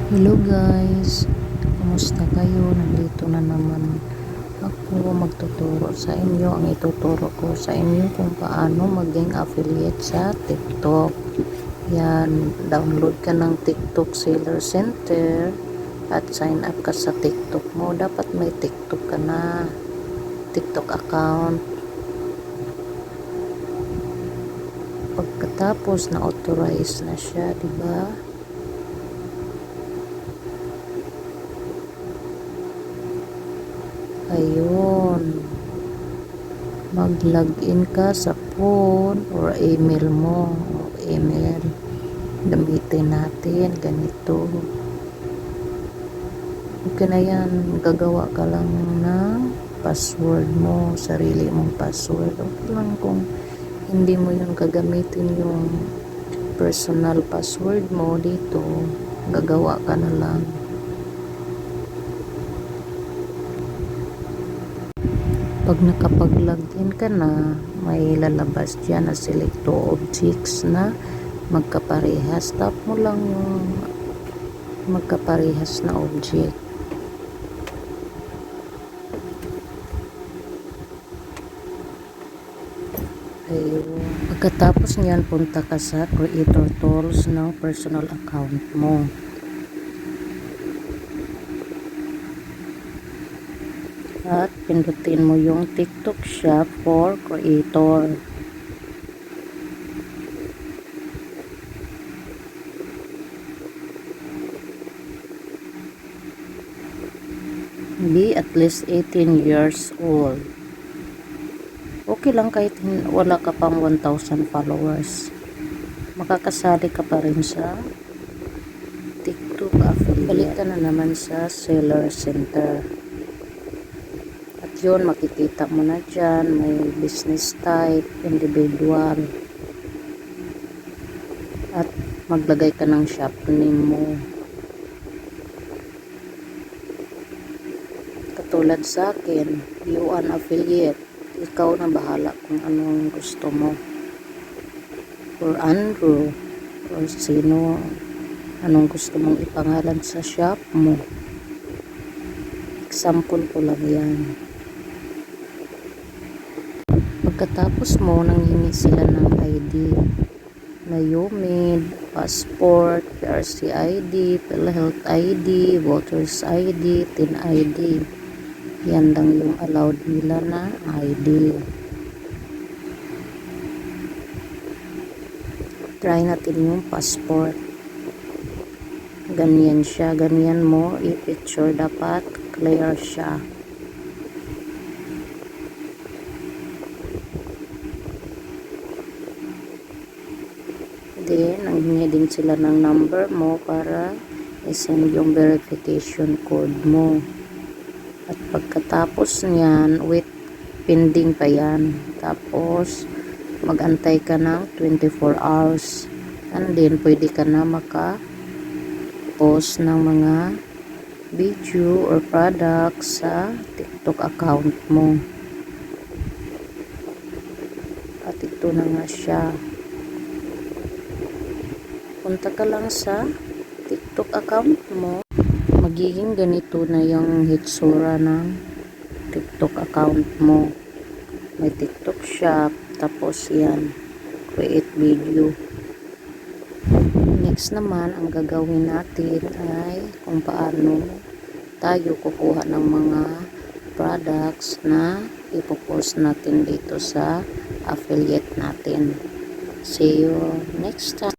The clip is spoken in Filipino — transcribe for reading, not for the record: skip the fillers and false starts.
Hello guys, kumusta kayo? Nandito na naman ako magtuturo sa inyo. Ang ituturo ko sa inyo kung paano maging affiliate sa TikTok. Yan, download ka ng TikTok Seller Center at sign up ka sa TikTok mo. Dapat may TikTok ka na, TikTok account. Pagkatapos na authorize na siya, di ba? Ayun, mag-login ka sa phone or email mo. Email, gamitin natin ganito. Okay na yan, gagawa ka lang ng password mo, sarili mong password. Okay lang kung hindi mo yung gagamitin yung personal password mo dito, gagawa ka na lang. Pag nakapag-login ka na, may lalabas dyan na select two objects na magkaparehas. Tap mo lang yung magkaparehas na object. Ayun. Pagkatapos niyan, punta ka sa creator tools ng personal account mo. At pindutin mo yung TikTok Shop for Creator. Be at least 18 years old. Okay lang kahit wala ka pang 1,000 followers. Makakasali ka pa rin sa TikTok affiliate. Balik ka na naman sa Seller Center. At yun, makikita mo na dyan, may business type, individual. At maglagay ka ng shop name mo. Katulad sa akin, view an affiliate. Ikaw na bahala kung anong gusto mo. Or Andrew, or sino, anong gusto mong ipangalan sa shop mo. Example ko lang yan. Pagkatapos mo, nanghingi sila ng ID. Na UMID, passport, PRC ID, PhilHealth ID, Voters ID, TIN ID. Yan lang yung allowed nila na ID. Try natin yung passport. Ganyan siya, ganyan mo i-picture, dapat clear siya. Then, nanghingi din sila ng number mo para i-send yung verification code mo. At pagkatapos niyan, wait, pending pa yan. Tapos, mag-antay ka ng 24 hours. And then, pwede ka na maka-post ng mga video or products sa TikTok account mo. At ito na nga siya. Punta ka lang sa TikTok account mo. Magiging ganito na yung hitsura ng TikTok account mo. May TikTok shop, tapos yan, create video. Next naman, ang gagawin natin ay kung paano tayo kukuha ng mga products na ipopost natin dito sa affiliate natin. See you next time.